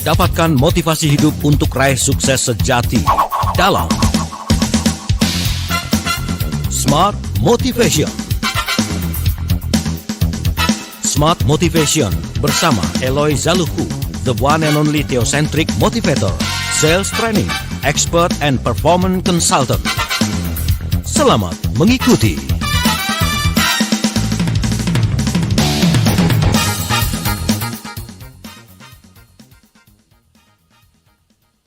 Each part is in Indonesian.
Dapatkan motivasi hidup untuk raih sukses sejati dalam Smart Motivation. Smart Motivation bersama Eloy Zaluhu, the one and only theocentric motivator, sales training, expert and performance consultant. Selamat mengikuti.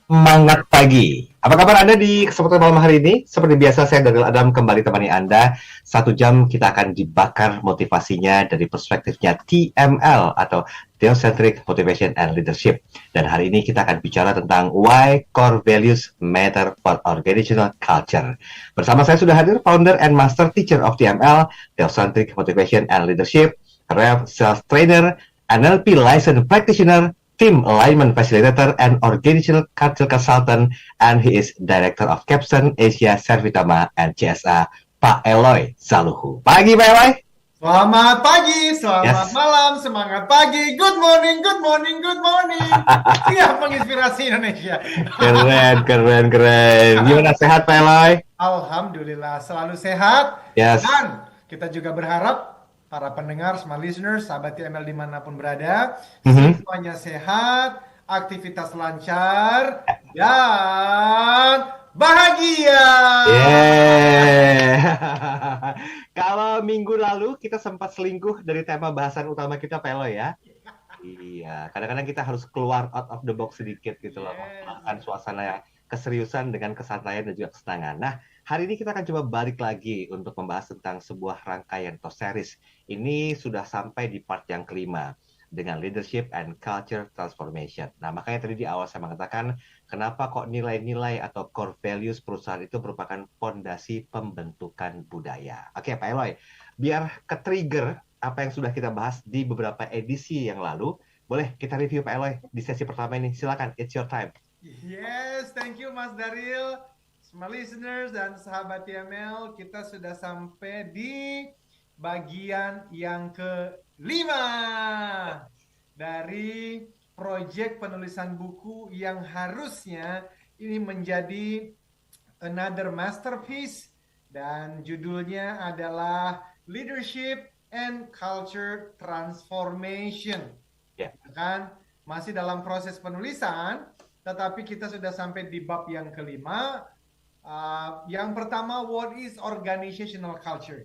Semangat pagi. Apa kabar Anda di kesempatan malam hari ini? Seperti biasa, saya Daryl Adam kembali temani Anda. 1 jam kita akan dibakar motivasinya dari perspektifnya TML atau Theocentric Motivation and Leadership. Dan hari ini kita akan bicara tentang why core values matter for organizational culture. Bersama saya sudah hadir founder and master teacher of TML, Theocentric Motivation and Leadership, Rev Sales Trainer, NLP Licensed Practitioner, Team Alignment Facilitator and Organizational Culture Consultant, and he is Director of Capstone Asia Servitama and CSA, Pak Eloy Zaluhu. Pagi Pak Eloy. Selamat pagi, selamat malam, semangat pagi, good morning, good morning, good morning. Siap menginspirasi Indonesia. Keren. Gimana, sehat Pak Eloy? Alhamdulillah, selalu sehat. Yes. Dan kita juga berharap para pendengar, smart listeners, sahabat TML dimanapun berada, semuanya sehat, aktivitas lancar, dan bahagia. Kalau minggu lalu kita sempat selingkuh dari tema bahasan utama kita, Pak Eloy, ya. Iya, kadang-kadang kita harus keluar out of the box sedikit gitu loh, menghilangkan suasana yang keseriusan dengan kesantaian dan juga kesenangan. Nah, hari ini kita akan coba balik lagi untuk membahas tentang sebuah rangkaian atau series. Ini sudah sampai di part yang kelima dengan Leadership and Culture Transformation. Nah, makanya tadi di awal saya mengatakan kenapa kok nilai-nilai atau core values perusahaan itu merupakan fondasi pembentukan budaya. Oke, Pak Eloy, biar ke-trigger apa yang sudah kita bahas di beberapa edisi yang lalu, boleh kita review Pak Eloy di sesi pertama ini. Silakan, it's your time. Yes, thank you Mas Daryl. Smart listeners dan sahabat TML, kita sudah sampai di bagian yang ke-5 dari proyek penulisan buku yang harusnya ini menjadi another masterpiece, dan judulnya adalah Leadership and Culture Transformation. Kan masih dalam proses penulisan, tetapi kita sudah sampai di bab yang kelima. Yang pertama, what is organizational culture?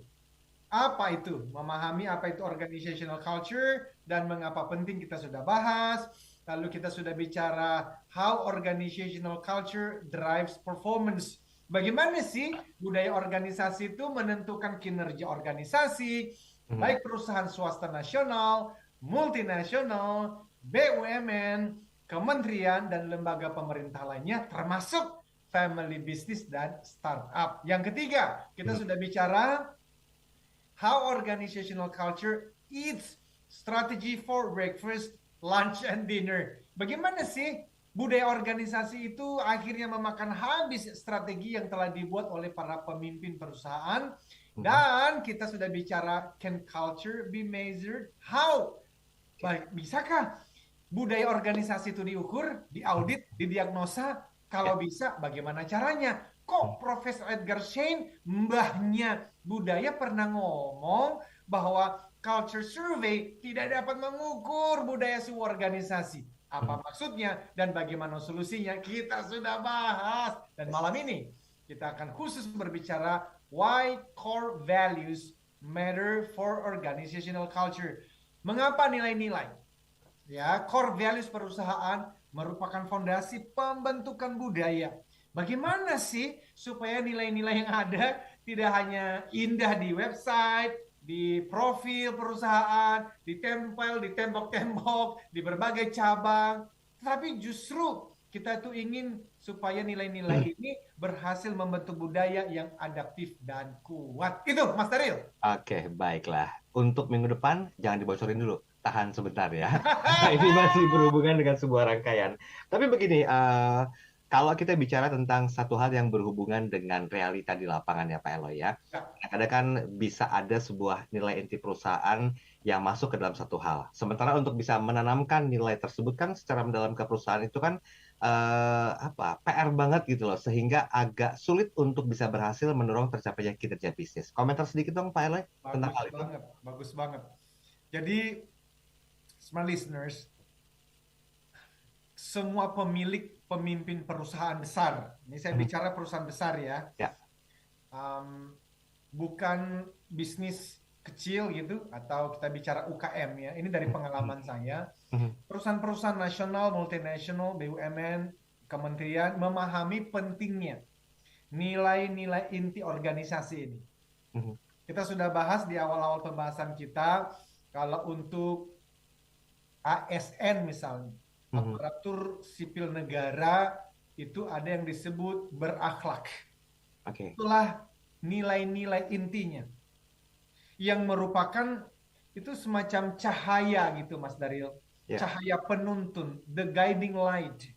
Apa itu? Memahami apa itu organizational culture dan mengapa penting, kita sudah bahas. Lalu kita sudah bicara how organizational culture drives performance. Bagaimana sih budaya organisasi itu menentukan kinerja organisasi, baik perusahaan swasta nasional, multinasional, BUMN, kementerian, dan lembaga pemerintah lainnya, termasuk family business dan startup. Yang ketiga, kita sudah bicara how organizational culture eats strategy for breakfast, lunch, and dinner. Bagaimana sih budaya organisasi itu akhirnya memakan habis strategi yang telah dibuat oleh para pemimpin perusahaan. Dan kita sudah bicara, can culture be measured? How? Bisakah budaya organisasi itu diukur, diaudit, didiagnosa? Kalau bisa, bagaimana caranya? Kok Profesor Edgar Schein, mbahnya budaya, pernah ngomong bahwa culture survey tidak dapat mengukur budaya sebuah organisasi. Apa maksudnya dan bagaimana solusinya? Kita sudah bahas. Dan malam ini kita akan khusus berbicara why core values matter for organizational culture. Mengapa nilai-nilai? Ya, core values perusahaan merupakan fondasi pembentukan budaya. Bagaimana sih supaya nilai-nilai yang ada tidak hanya indah di website, di profil perusahaan, ditempel di tembok-tembok, di berbagai cabang, tapi justru kita tuh ingin supaya nilai-nilai ini berhasil membentuk budaya yang adaptif dan kuat. Itu Mas Daryl. Oke, baiklah. Untuk minggu depan jangan dibocorin dulu. Tahan sebentar ya. Ini masih berhubungan dengan sebuah rangkaian. Tapi begini, kalau kita bicara tentang satu hal yang berhubungan dengan realita di lapangan ya Pak Eloy ya. Kadang-kadang kan bisa ada sebuah nilai inti perusahaan yang masuk ke dalam satu hal. Sementara untuk bisa menanamkan nilai tersebut kan secara mendalam ke perusahaan itu kan PR banget gitu loh, sehingga agak sulit untuk bisa berhasil mendorong tercapainya kinerja bisnis. Komentar sedikit dong Pak Eloy tentang hal itu. Bagus banget. Jadi, smart listeners, semua pemimpin perusahaan besar, ini saya bicara perusahaan besar ya, bukan bisnis kecil gitu, atau kita bicara UKM ya, ini dari pengalaman saya, perusahaan-perusahaan nasional, multinasional, BUMN, kementerian memahami pentingnya nilai-nilai inti organisasi ini. Kita sudah bahas di awal-awal pembahasan kita, kalau untuk ASN misalnya, aparatur sipil negara, itu ada yang disebut berakhlak. Itulah nilai-nilai intinya, yang merupakan itu semacam cahaya gitu Mas Daryl, cahaya penuntun, the guiding light,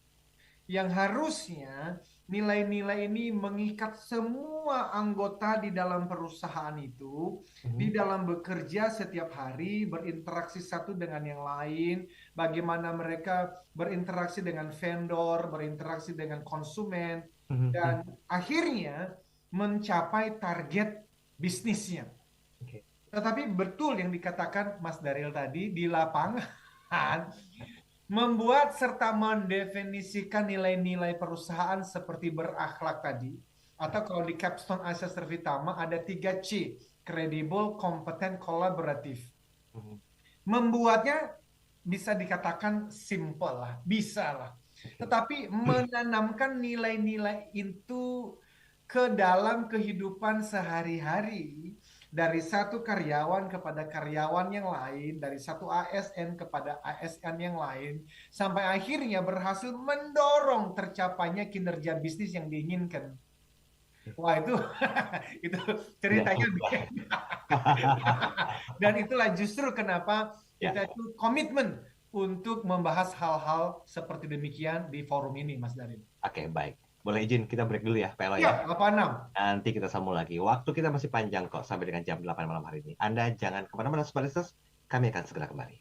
yang harusnya nilai-nilai ini mengikat semua anggota di dalam perusahaan itu, di dalam bekerja setiap hari, berinteraksi satu dengan yang lain, bagaimana mereka berinteraksi dengan vendor, berinteraksi dengan konsumen, dan akhirnya mencapai target bisnisnya. Tetapi betul yang dikatakan Mas Daryl tadi, di lapangan membuat serta mendefinisikan nilai-nilai perusahaan seperti berakhlak tadi, atau kalau di capstone Asia Servitama ada 3C, credible, kompeten, kolaboratif. Membuatnya bisa dikatakan simple lah, bisa lah. Tetapi menanamkan nilai-nilai itu ke dalam kehidupan sehari-hari, dari satu karyawan kepada karyawan yang lain, dari satu ASN kepada ASN yang lain, sampai akhirnya berhasil mendorong tercapainya kinerja bisnis yang diinginkan. Wah, itu itu ceritanya dan itulah justru kenapa kita itu komitmen untuk membahas hal-hal seperti demikian di forum ini, Mas Daryl. Oke, baik. Boleh izin kita break dulu ya, Pak Eloy ya? 86. Nanti kita sambung lagi. Waktu kita masih panjang kok, sampai dengan jam 8 malam hari ini. Anda jangan kemana-mana, Smart Listeners. Kami akan segera kembali.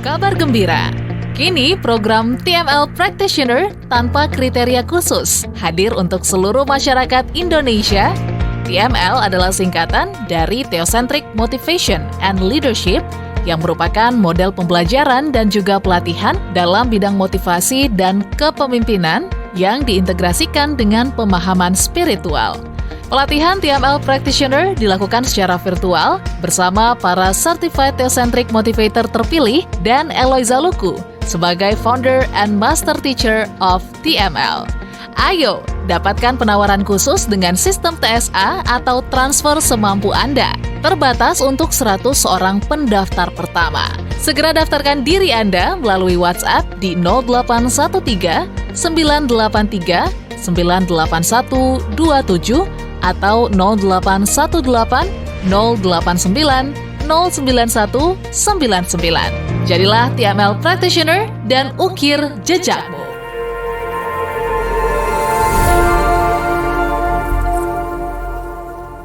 Kabar gembira. Kini program TML Practitioner tanpa kriteria khusus hadir untuk seluruh masyarakat Indonesia. TML adalah singkatan dari Theocentric Motivation and Leadership yang merupakan model pembelajaran dan juga pelatihan dalam bidang motivasi dan kepemimpinan yang diintegrasikan dengan pemahaman spiritual. Pelatihan TML Practitioner dilakukan secara virtual bersama para Certified Theocentric Motivator terpilih dan Eloy Zaluku sebagai Founder and Master Teacher of TML. Ayo, dapatkan penawaran khusus dengan sistem TSA atau transfer semampu Anda. Terbatas untuk 100 orang pendaftar pertama. Segera daftarkan diri Anda melalui WhatsApp di 0813 983 98127 atau 0818 089 09199. Jadilah TML Practitioner dan ukir jejakmu.